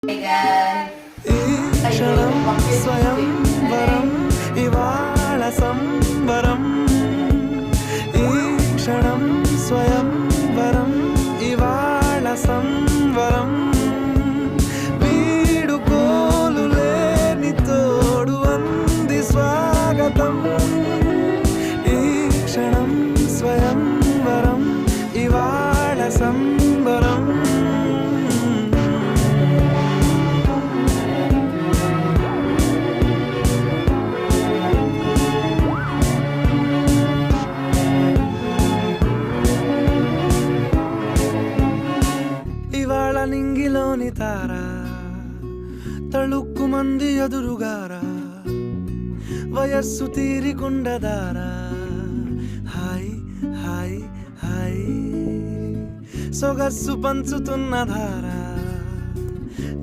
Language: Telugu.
ఈ క్షణం స్వయం వరం ఇవాళ సంబరం ఈ క్షణం స్వయం వరం ఇవాళ సంవరం వీడుకోలు లేని తోడు అంది స్వాగతం ఈ క్షణం స్వయం వరం ఇవాళ సంబరం ఇవాళ నింగిలోని తార తళుక్కు మంది ఎదురుగారా వయస్సు తీరికుండదారా హాయ్ హాయ్ హాయ్ సొగస్సు పంచుతున్న ధారా